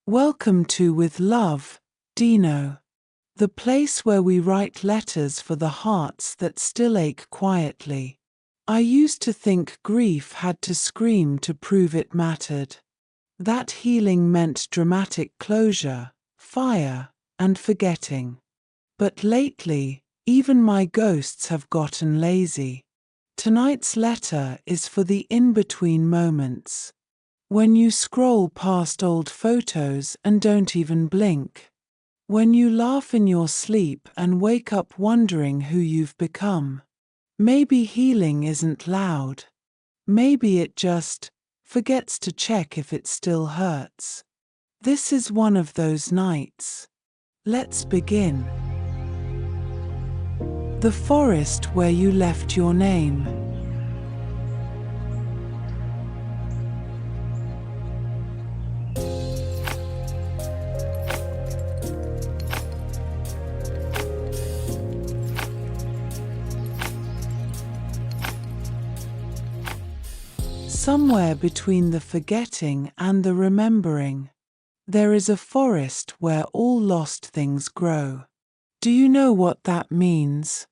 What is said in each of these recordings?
Welcome to With Love, Dino, the place where we write letters for the hearts that still ache quietly. I used to think grief had to scream to prove it mattered. That healing meant dramatic closure, fire, and forgetting. But lately, even my ghosts have gotten lazy. Tonight's letter is for the in-between moments. When you scroll past old photos and don't even blink. When you laugh in your sleep and wake up wondering who you've become. Maybe healing isn't loud. Maybe it just forgets to check if it still hurts. This is one of those nights. Let's begin. The forest where you left your name. Somewhere between the forgetting and the remembering, there is a forest where all lost things grow. Do you know what that means?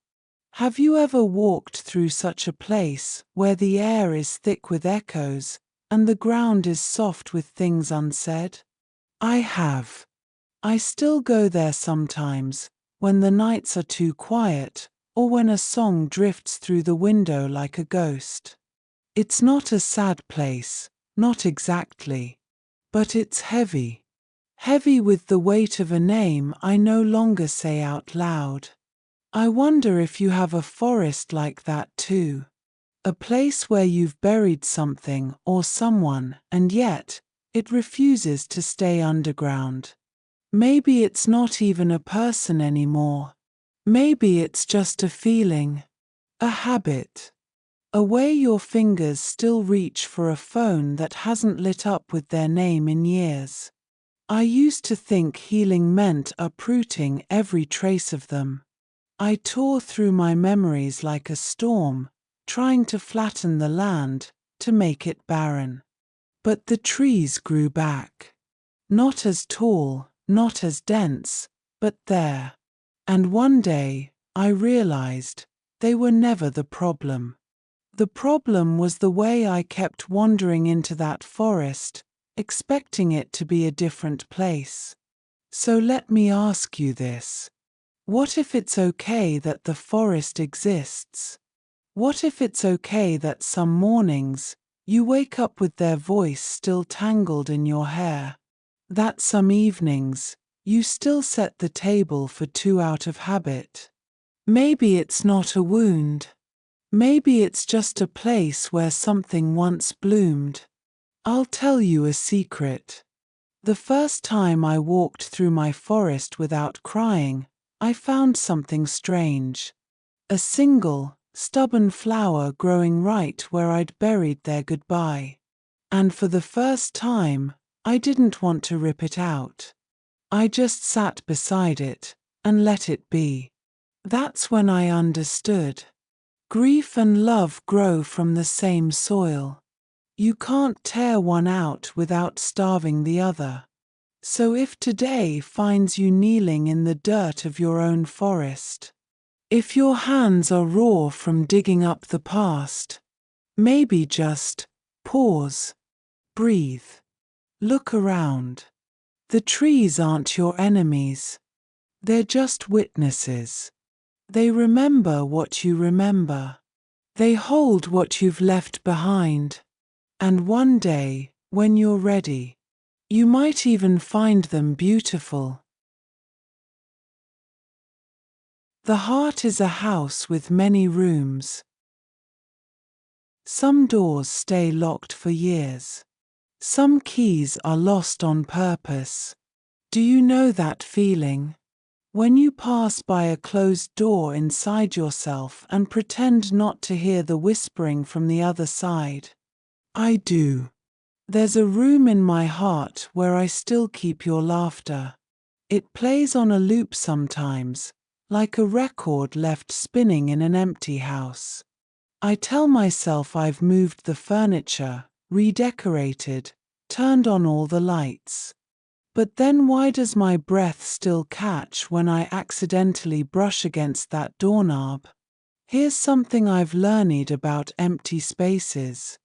Have you ever walked through such a place where the air is thick with echoes and the ground is soft with things unsaid? I have. I still go there sometimes, when the nights are too quiet, or when a song drifts through the window like a ghost. It's not a sad place, not exactly. But it's heavy. Heavy with the weight of a name I no longer say out loud. I wonder if you have a forest like that too. A place where you've buried something or someone and yet, it refuses to stay underground. Maybe it's not even a person anymore. Maybe it's just a feeling. A habit. A way your fingers still reach for a phone that hasn't lit up with their name in years. I used to think healing meant uprooting every trace of them. I tore through my memories like a storm, trying to flatten the land, to make it barren. But the trees grew back. Not as tall, not as dense, but there. And one day, I realized, they were never the problem. The problem was the way I kept wandering into that forest, expecting it to be a different place. So let me ask you this. What if it's okay that the forest exists? What if it's okay that some mornings, you wake up with their voice still tangled in your hair? That some evenings, you still set the table for two out of habit? Maybe it's not a wound. Maybe it's just a place where something once bloomed. I'll tell you a secret. The first time I walked through my forest without crying, I found something strange. A single, stubborn flower growing right where I'd buried their goodbye. And for the first time, I didn't want to rip it out. I just sat beside it and let it be. That's when I understood. Grief and love grow from the same soil. You can't tear one out without starving the other. So if today finds you kneeling in the dirt of your own forest, if your hands are raw from digging up the past, maybe just pause, breathe, look around. The trees aren't your enemies. They're just witnesses. They remember what you remember. They hold what you've left behind. And one day, when you're ready, you might even find them beautiful. The heart is a house with many rooms. Some doors stay locked for years. Some keys are lost on purpose. Do you know that feeling? When you pass by a closed door inside yourself and pretend not to hear the whispering from the other side. I do. There's a room in my heart where I still keep your laughter. It plays on a loop sometimes, like a record left spinning in an empty house. I tell myself I've moved the furniture, redecorated, turned on all the lights. But then why does my breath still catch when I accidentally brush against that doorknob? Here's something I've learned about empty spaces.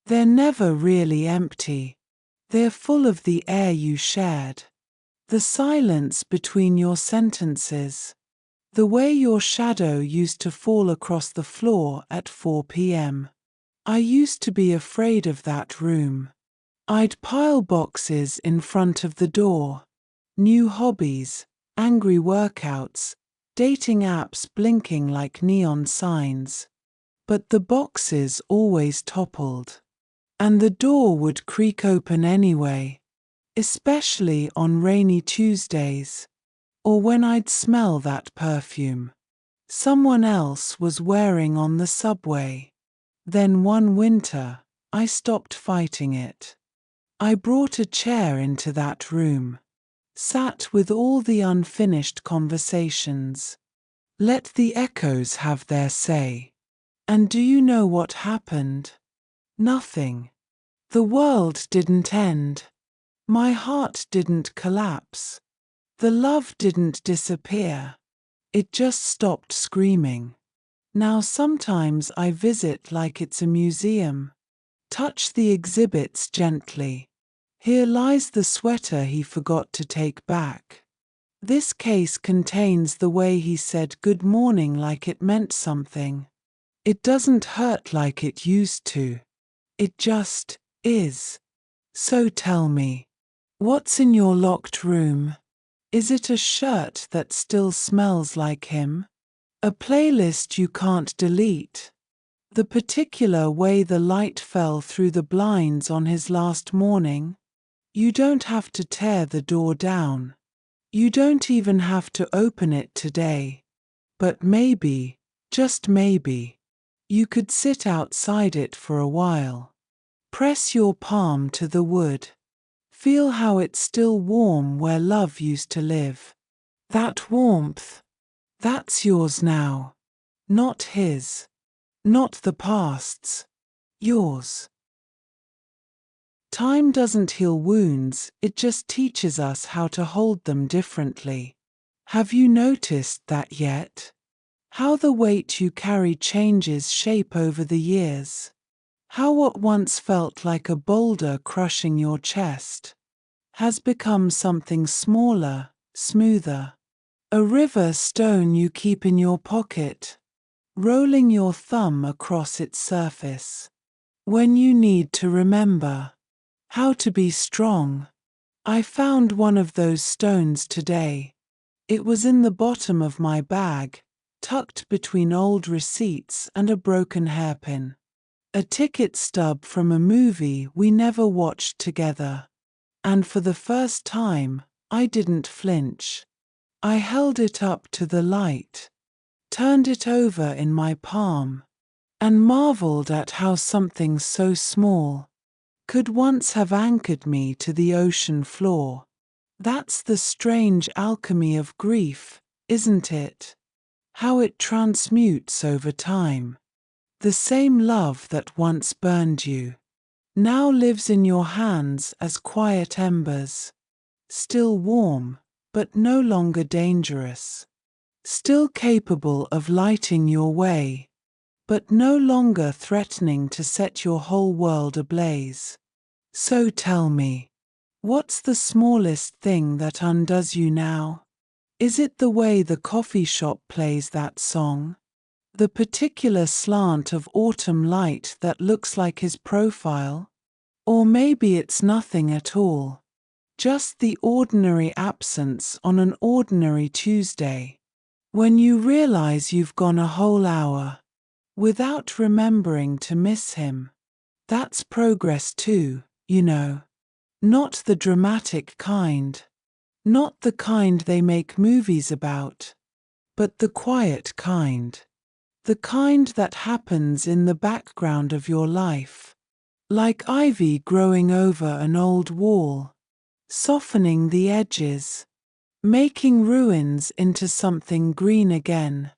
They're never really empty. They're full of the air you shared, the silence between your sentences, the way your shadow used to fall across the floor at 4 p.m. I used to be afraid of that room. I'd pile boxes in front of the door. New hobbies, angry workouts, dating apps blinking like neon signs. But the boxes always toppled. And the door would creak open anyway, especially on rainy Tuesdays, or when I'd smell that perfume someone else was wearing on the subway. Then one winter, I stopped fighting it. I brought a chair into that room, sat with all the unfinished conversations, let the echoes have their say. And do you know what happened? Nothing. The world didn't end. My heart didn't collapse. The love didn't disappear. It just stopped screaming. Now sometimes I visit like it's a museum. Touch the exhibits gently. Here lies the sweater he forgot to take back. This case contains the way he said good morning like it meant something. It doesn't hurt like it used to. It just is. So tell me, what's in your locked room? Is it a shirt that still smells like him? A playlist you can't delete? The particular way the light fell through the blinds on his last morning? You don't have to tear the door down. You don't even have to open it today. But maybe, just maybe, you could sit outside it for a while. Press your palm to the wood. Feel how it's still warm where love used to live. That warmth, that's yours now. Not his. Not the past's. Yours. Time doesn't heal wounds, it just teaches us how to hold them differently. Have you noticed that yet? How the weight you carry changes shape over the years. How what once felt like a boulder crushing your chest has become something smaller, smoother. A river stone you keep in your pocket, rolling your thumb across its surface. When you need to remember how to be strong. I found one of those stones today. It was in the bottom of my bag, tucked between old receipts and a broken hairpin. A ticket stub from a movie we never watched together. And for the first time, I didn't flinch. I held it up to the light, turned it over in my palm, and marveled at how something so small could once have anchored me to the ocean floor. That's the strange alchemy of grief, isn't it? How it transmutes over time. The same love that once burned you now lives in your hands as quiet embers, still warm, but no longer dangerous. Still capable of lighting your way, but no longer threatening to set your whole world ablaze. So tell me, what's the smallest thing that undoes you now? Is it the way the coffee shop plays that song? The particular slant of autumn light that looks like his profile? Or maybe it's nothing at all. Just the ordinary absence on an ordinary Tuesday. When you realize you've gone a whole hour without remembering to miss him. That's progress too, you know. Not the dramatic kind. Not the kind they make movies about. But the quiet kind. The kind that happens in the background of your life. Like ivy growing over an old wall. Softening the edges. Making ruins into something green again.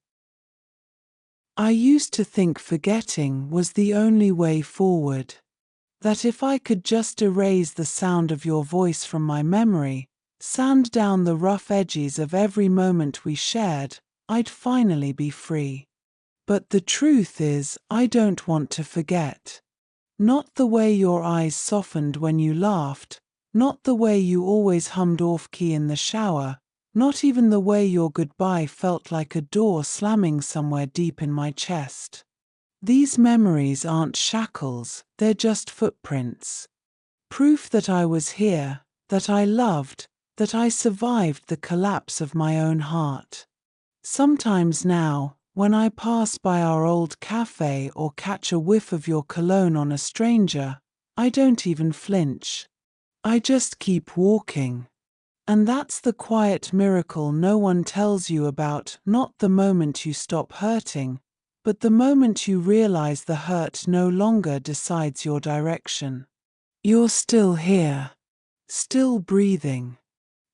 I used to think forgetting was the only way forward. That if I could just erase the sound of your voice from my memory, sand down the rough edges of every moment we shared, I'd finally be free. But the truth is, I don't want to forget. Not the way your eyes softened when you laughed, not the way you always hummed off-key in the shower, not even the way your goodbye felt like a door slamming somewhere deep in my chest. These memories aren't shackles, they're just footprints. Proof that I was here, that I loved, that I survived the collapse of my own heart. Sometimes now, when I pass by our old cafe or catch a whiff of your cologne on a stranger, I don't even flinch. I just keep walking. And that's the quiet miracle no one tells you about, not the moment you stop hurting, but the moment you realize the hurt no longer decides your direction. You're still here, still breathing,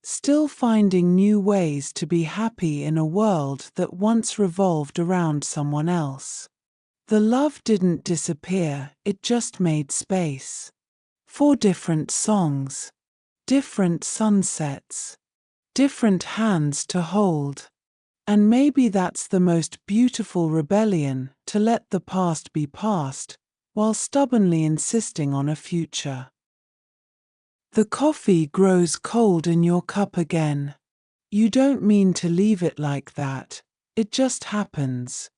still finding new ways to be happy in a world that once revolved around someone else. The love didn't disappear, it just made space. 4 different songs, different sunsets, different hands to hold. And maybe that's the most beautiful rebellion, to let the past be past, while stubbornly insisting on a future. The coffee grows cold in your cup again. You don't mean to leave it like that, it just happens.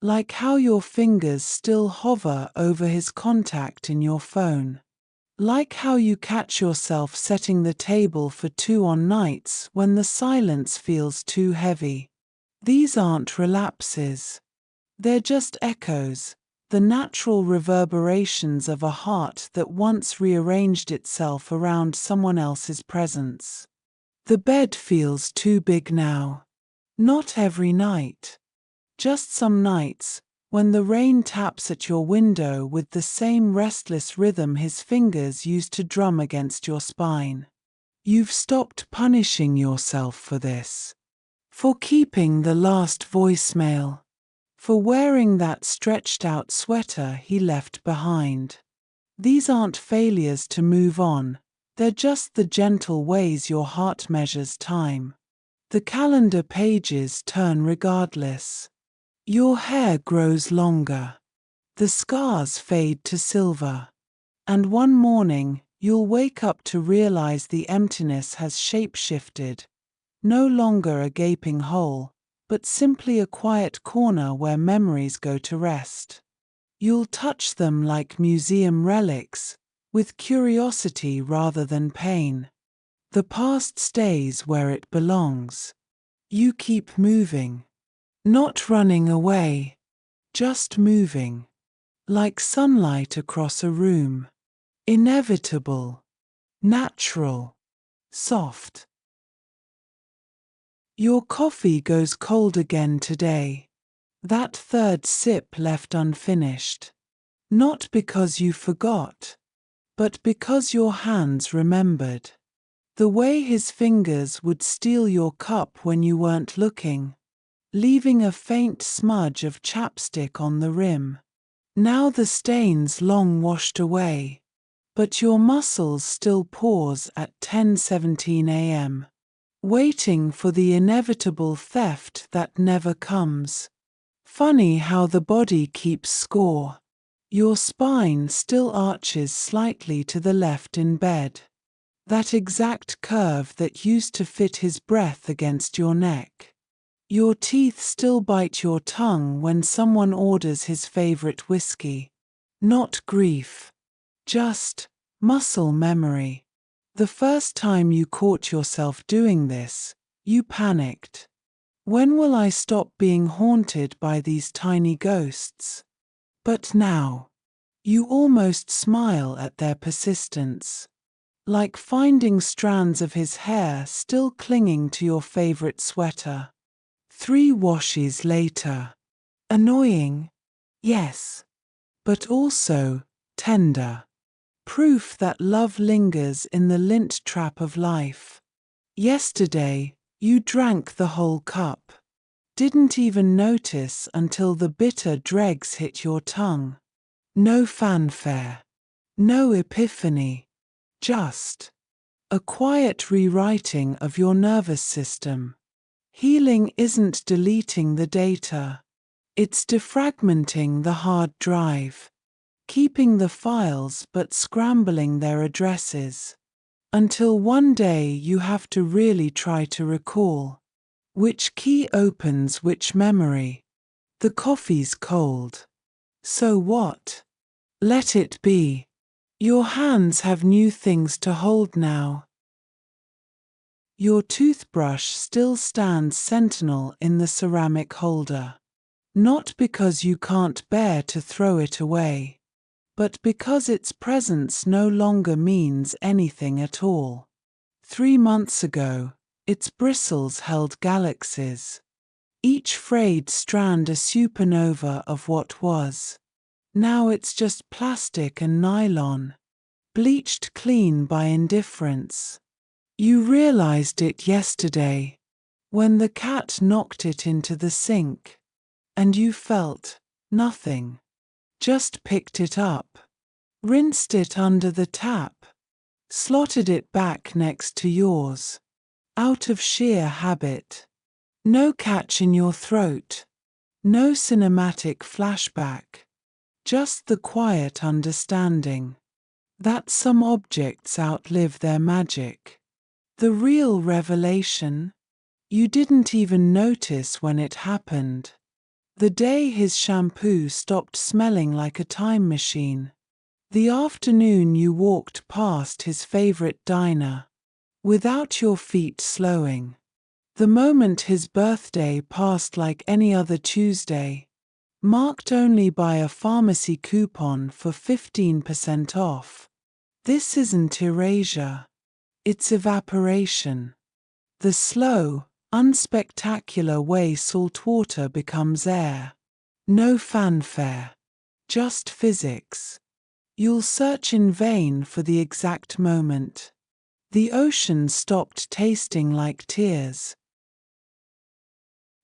Like how your fingers still hover over his contact in your phone. Like how you catch yourself setting the table for 2 on nights when the silence feels too heavy. These aren't relapses. They're just echoes, the natural reverberations of a heart that once rearranged itself around someone else's presence. The bed feels too big now. Not every night. Just some nights, when the rain taps at your window with the same restless rhythm his fingers used to drum against your spine. You've stopped punishing yourself for this. For keeping the last voicemail. For wearing that stretched-out sweater he left behind. These aren't failures to move on, they're just the gentle ways your heart measures time. The calendar pages turn regardless. Your hair grows longer. The scars fade to silver. And one morning, you'll wake up to realize the emptiness has shape-shifted. No longer a gaping hole, but simply a quiet corner where memories go to rest. You'll touch them like museum relics, with curiosity rather than pain. The past stays where it belongs. You keep moving. Not running away. Just moving. Like sunlight across a room. Inevitable. Natural. Soft. Your coffee goes cold again today. That 3rd sip left unfinished. Not because you forgot, but because your hands remembered. The way his fingers would steal your cup when you weren't looking, leaving a faint smudge of chapstick on the rim. Now the stain's long washed away, but your muscles still pause at 10:17 a.m., waiting for the inevitable theft that never comes. Funny how the body keeps score. Your spine still arches slightly to the left in bed. That exact curve that used to fit his breath against your neck. Your teeth still bite your tongue when someone orders his favorite whiskey. Not grief. Just muscle memory. The first time you caught yourself doing this, you panicked. When will I stop being haunted by these tiny ghosts? But now, you almost smile at their persistence. Like finding strands of his hair still clinging to your favorite sweater. 3 washes later. Annoying, yes, but also tender. Proof that love lingers in the lint trap of life. Yesterday, you drank the whole cup. Didn't even notice until the bitter dregs hit your tongue. No fanfare. No epiphany. Just a quiet rewriting of your nervous system. Healing isn't deleting the data. It's defragmenting the hard drive, keeping the files but scrambling their addresses. Until one day you have to really try to recall which key opens which memory. The coffee's cold. So what? Let it be. Your hands have new things to hold now. Your toothbrush still stands sentinel in the ceramic holder. Not because you can't bear to throw it away, but because its presence no longer means anything at all. 3 months ago, its bristles held galaxies, each frayed strand a supernova of what was. Now it's just plastic and nylon, bleached clean by indifference. You realized it yesterday, when the cat knocked it into the sink, and you felt nothing. Just picked it up, rinsed it under the tap, slotted it back next to yours, out of sheer habit. No catch in your throat, no cinematic flashback, just the quiet understanding that some objects outlive their magic. The real revelation? You didn't even notice when it happened. The day his shampoo stopped smelling like a time machine. The afternoon you walked past his favorite diner, without your feet slowing. The moment his birthday passed like any other Tuesday, marked only by a pharmacy coupon for 15% off. This isn't erasure. It's evaporation. The slow, unspectacular way salt water becomes air. No fanfare. Just physics. You'll search in vain for the exact moment. The ocean stopped tasting like tears.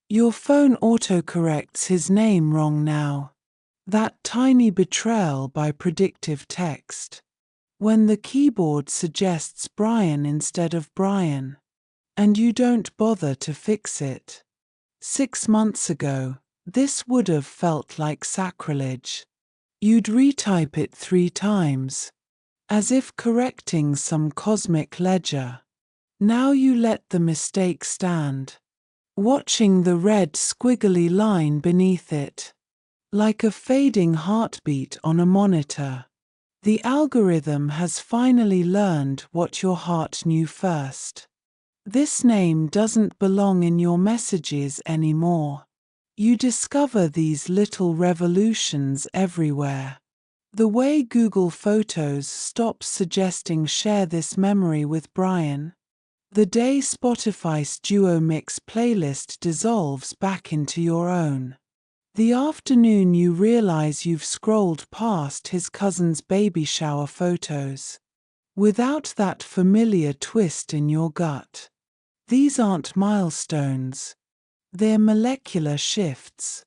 Your phone autocorrects his name wrong now. That tiny betrayal by predictive text. When the keyboard suggests Brian instead of Brian, and you don't bother to fix it. 6 months ago, this would have felt like sacrilege. You'd retype it 3 times, as if correcting some cosmic ledger. Now you let the mistake stand, watching the red squiggly line beneath it, like a fading heartbeat on a monitor. The algorithm has finally learned what your heart knew first. This name doesn't belong in your messages anymore. You discover these little revolutions everywhere. The way Google Photos stops suggesting share this memory with Brian. The day Spotify's Duo Mix playlist dissolves back into your own. The afternoon you realize you've scrolled past his cousin's baby shower photos, without that familiar twist in your gut. These aren't milestones. They're molecular shifts.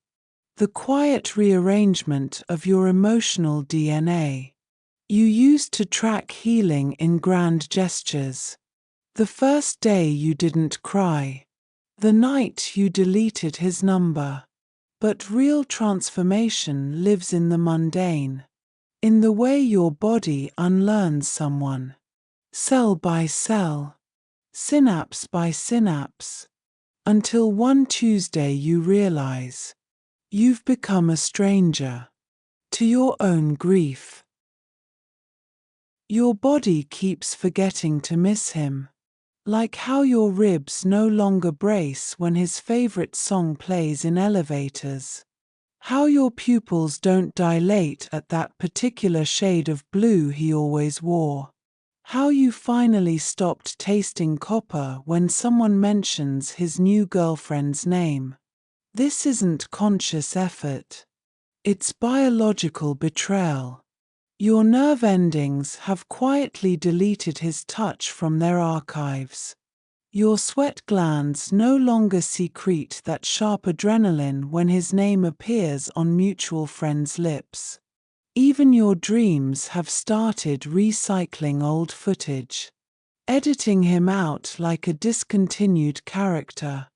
The quiet rearrangement of your emotional DNA. You used to track healing in grand gestures. The first day you didn't cry. The night you deleted his number. But real transformation lives in the mundane. In the way your body unlearns someone. Cell by cell. Synapse by synapse. Until one Tuesday you realize you've become a stranger to your own grief. Your body keeps forgetting to miss him. Like how your ribs no longer brace when his favorite song plays in elevators. How your pupils don't dilate at that particular shade of blue he always wore. How you finally stopped tasting copper when someone mentions his new girlfriend's name. This isn't conscious effort. It's biological betrayal. Your nerve endings have quietly deleted his touch from their archives. Your sweat glands no longer secrete that sharp adrenaline when his name appears on mutual friends' lips. Even your dreams have started recycling old footage. editing him out like a discontinued character.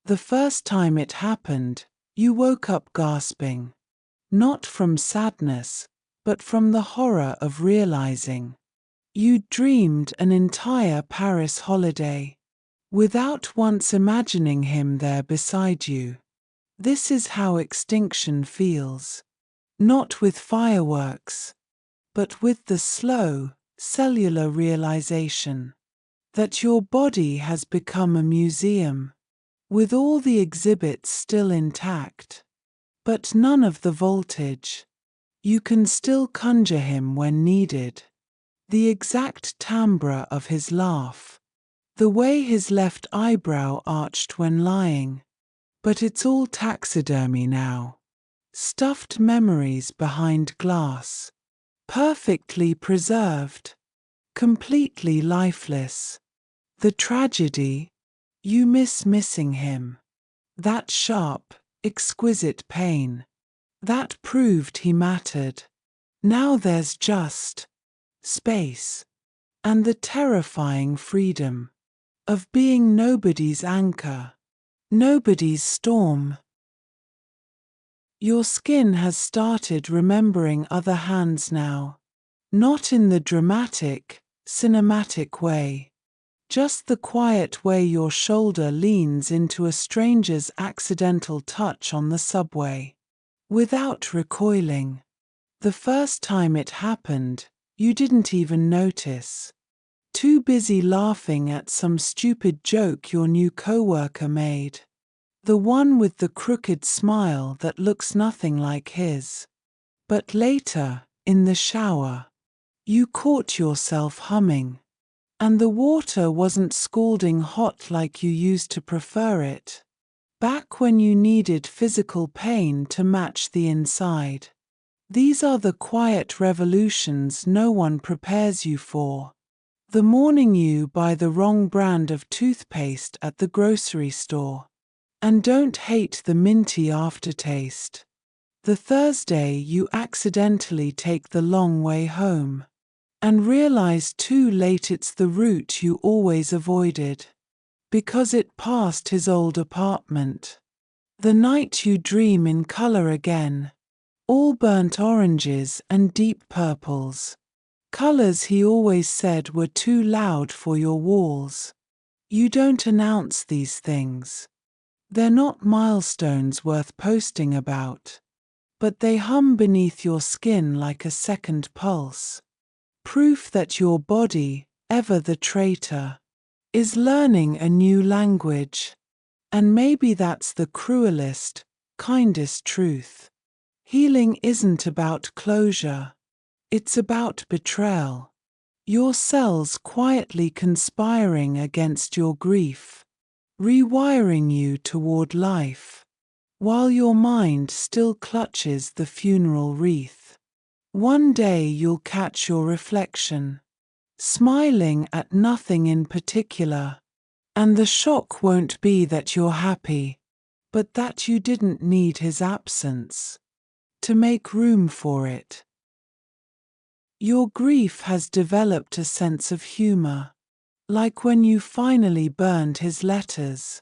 The first time it happened, you woke up gasping. Not from sadness, but from the horror of realizing you'd dreamed an entire Paris holiday, without once imagining him there beside you. This is how extinction feels. Not with fireworks, but with the slow, cellular realization that your body has become a museum, with all the exhibits still intact, but none of the voltage. You can still conjure him when needed. The exact timbre of his laugh, the way his left eyebrow arched when lying. But it's all taxidermy now. Stuffed memories behind glass. Perfectly preserved. Completely lifeless. The tragedy? You miss missing him. That sharp, exquisite pain. That proved he mattered. Now there's just space. And the terrifying freedom of being nobody's anchor. Nobody's storm. Your skin has started remembering other hands now. Not in the dramatic, cinematic way. Just the quiet way your shoulder leans into a stranger's accidental touch on the subway. Without recoiling. The first time it happened, you didn't even notice. Too busy laughing at some stupid joke your new coworker made. The one with the crooked smile that looks nothing like his. But later, in the shower, you caught yourself humming. And the water wasn't scalding hot like you used to prefer it. Back when you needed physical pain to match the inside. These are the quiet revolutions no one prepares you for. The morning you buy the wrong brand of toothpaste at the grocery store. And don't hate the minty aftertaste. The Thursday you accidentally take the long way home. And realize too late it's the route you always avoided. Because it passed his old apartment. The night you dream in color again. All burnt oranges and deep purples. Colors he always said were too loud for your walls. You don't announce these things. They're not milestones worth posting about. But they hum beneath your skin like a second pulse. Proof that your body, ever the traitor, is learning a new language. And maybe that's the cruelest, kindest truth. Healing isn't about closure. It's about betrayal. Your cells quietly conspiring against your grief. Rewiring you toward life. While your mind still clutches the funeral wreath. One day you'll catch your reflection. Smiling at nothing in particular. And the shock won't be that you're happy. But that you didn't need his absence. To make room for it. Your grief has developed a sense of humor. Like when you finally burned his letters.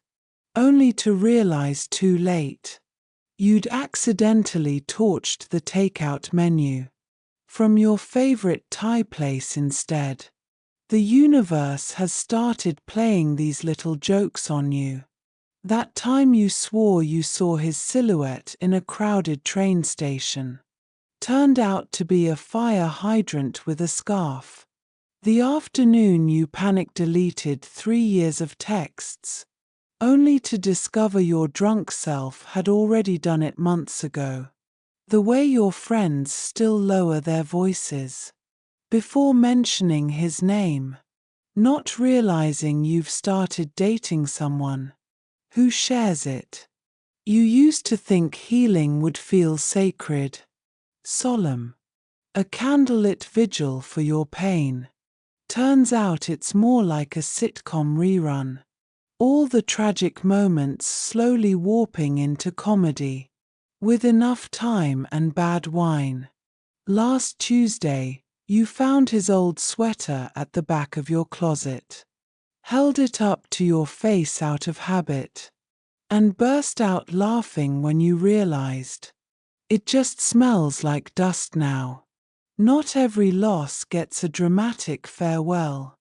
Only to realize too late. You'd accidentally torched the takeout menu. From your favorite Thai place instead. The universe has started playing these little jokes on you. That time you swore you saw his silhouette in a crowded train station. Turned out to be a fire hydrant with a scarf. The afternoon you panic-deleted 3 years of texts. Only to discover your drunk self had already done it months ago. The way your friends still lower their voices. Before mentioning his name. Not realizing you've started dating someone. Who shares it? You used to think healing would feel sacred. Solemn. A candlelit vigil for your pain. Turns out it's more like a sitcom rerun. All the tragic moments slowly warping into comedy. With enough time and bad wine. Last Tuesday, You found his old sweater at the back of your closet, held it up to your face out of habit, and burst out laughing when you realized it just smells like dust now. Not every loss gets a dramatic farewell.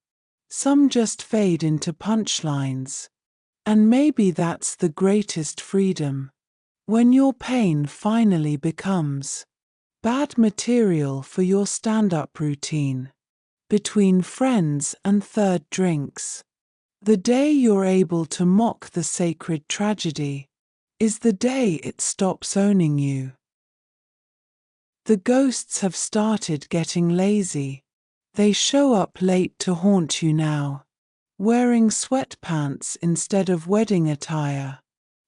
Some just fade into punchlines. And maybe that's the greatest freedom. When your pain finally becomes bad material for your stand-up routine, between friends and third drinks. The day you're able to mock the sacred tragedy is the day it stops owning you. The ghosts have started getting lazy. They show up late to haunt you now, wearing sweatpants instead of wedding attire,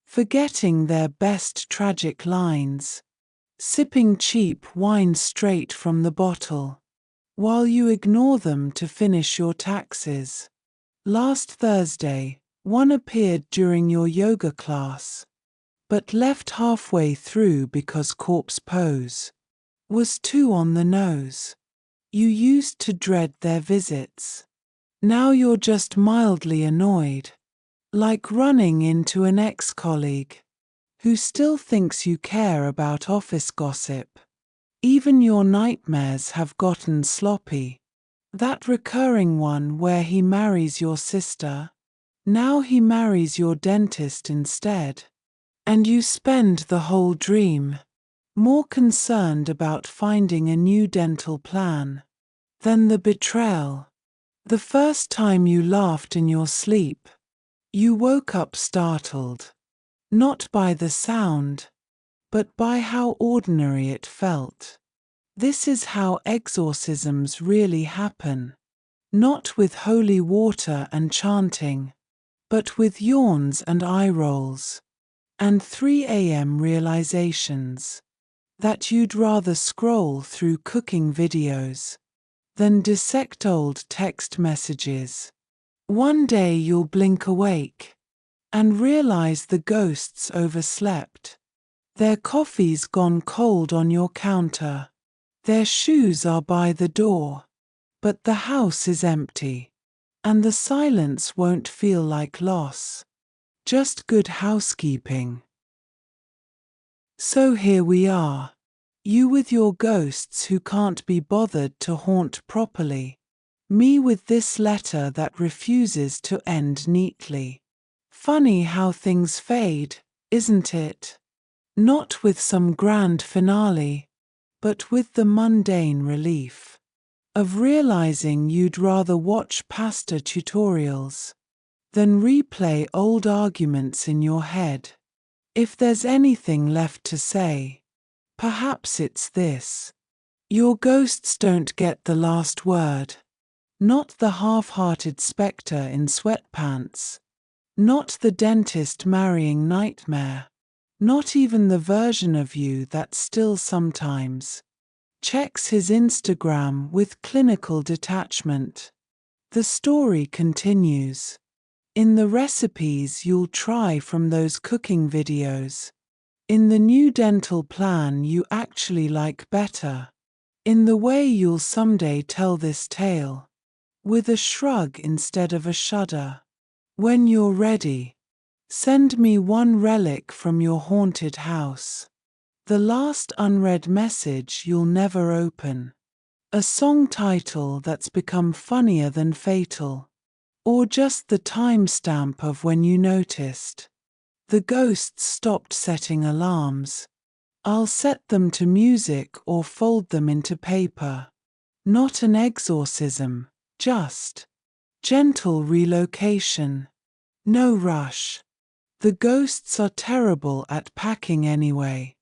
forgetting their best tragic lines, sipping cheap wine straight from the bottle, while you ignore them to finish your taxes. Last Thursday, one appeared during your yoga class, but left halfway through because corpse pose was too on the nose. You used to dread their visits. Now you're just mildly annoyed, like running into an ex-colleague who still thinks you care about office gossip. Even your nightmares have gotten sloppy. That recurring one where he marries your sister, now he marries your dentist instead. And you spend the whole dream more concerned about finding a new dental plan than the betrayal. The first time you laughed in your sleep, you woke up startled, not by the sound, but by how ordinary it felt. This is how exorcisms really happen, not with holy water and chanting, but with yawns and eye rolls, and 3 a.m. realizations that you'd rather scroll through cooking videos than dissect old text messages. One day you'll blink awake and realize the ghosts overslept. Their coffee's gone cold on your counter. Their shoes are by the door. But the house is empty. And the silence won't feel like loss. Just good housekeeping. So here we are. You with your ghosts who can't be bothered to haunt properly. Me with this letter that refuses to end neatly. Funny how things fade, isn't it? Not with some grand finale, but with the mundane relief of realizing you'd rather watch pasta tutorials than replay old arguments in your head. If there's anything left to say, perhaps it's this. Your ghosts don't get the last word. Not the half-hearted spectre in sweatpants. Not the dentist marrying nightmare. Not even the version of you that still sometimes checks his Instagram with clinical detachment. The story continues. In the recipes you'll try from those cooking videos. In the new dental plan you actually like better. In the way you'll someday tell this tale. With a shrug instead of a shudder. When you're ready, send me one relic from your haunted house. The last unread message you'll never open. A song title that's become funnier than fatal. Or just the timestamp of when you noticed. The ghosts stopped setting alarms. I'll set them to music or fold them into paper. Not an exorcism, just gentle relocation. No rush. The ghosts are terrible at packing anyway.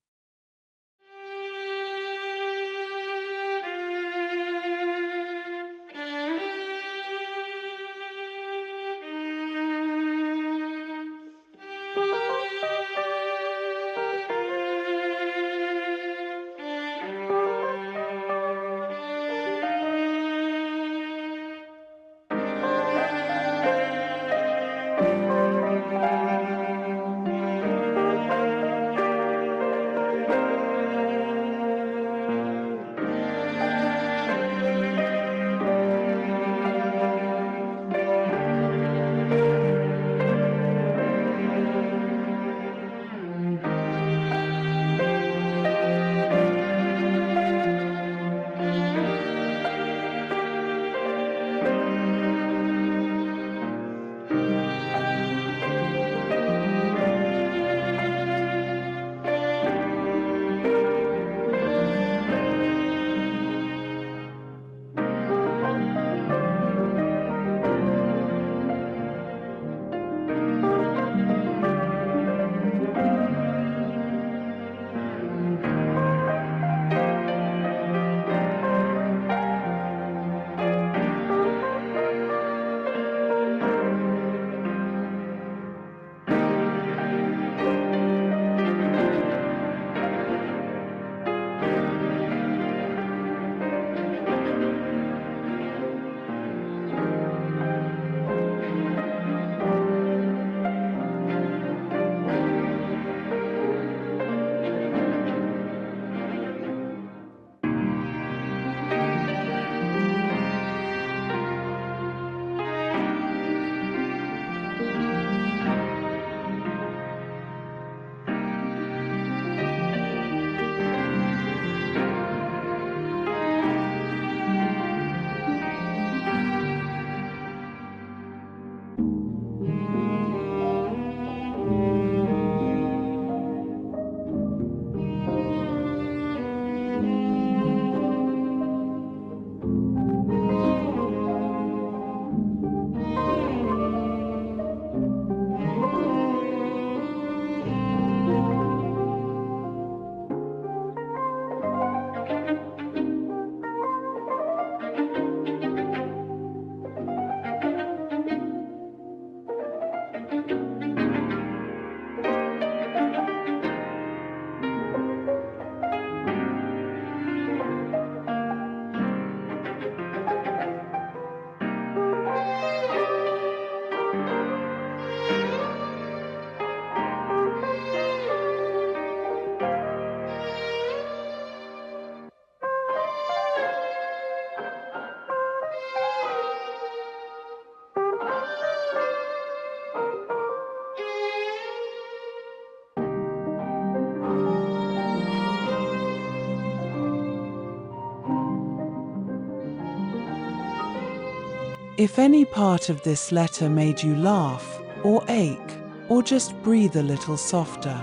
If any part of this letter made you laugh, or ache, or just breathe a little softer,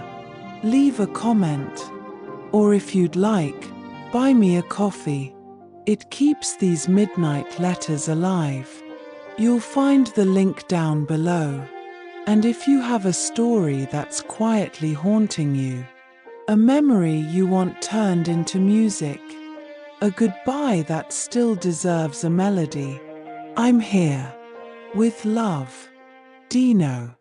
leave a comment. Or if you'd like, buy me a coffee. It keeps these midnight letters alive. You'll find the link down below. And if you have a story that's quietly haunting you, a memory you want turned into music, a goodbye that still deserves a melody, I'm here. With love, Dino.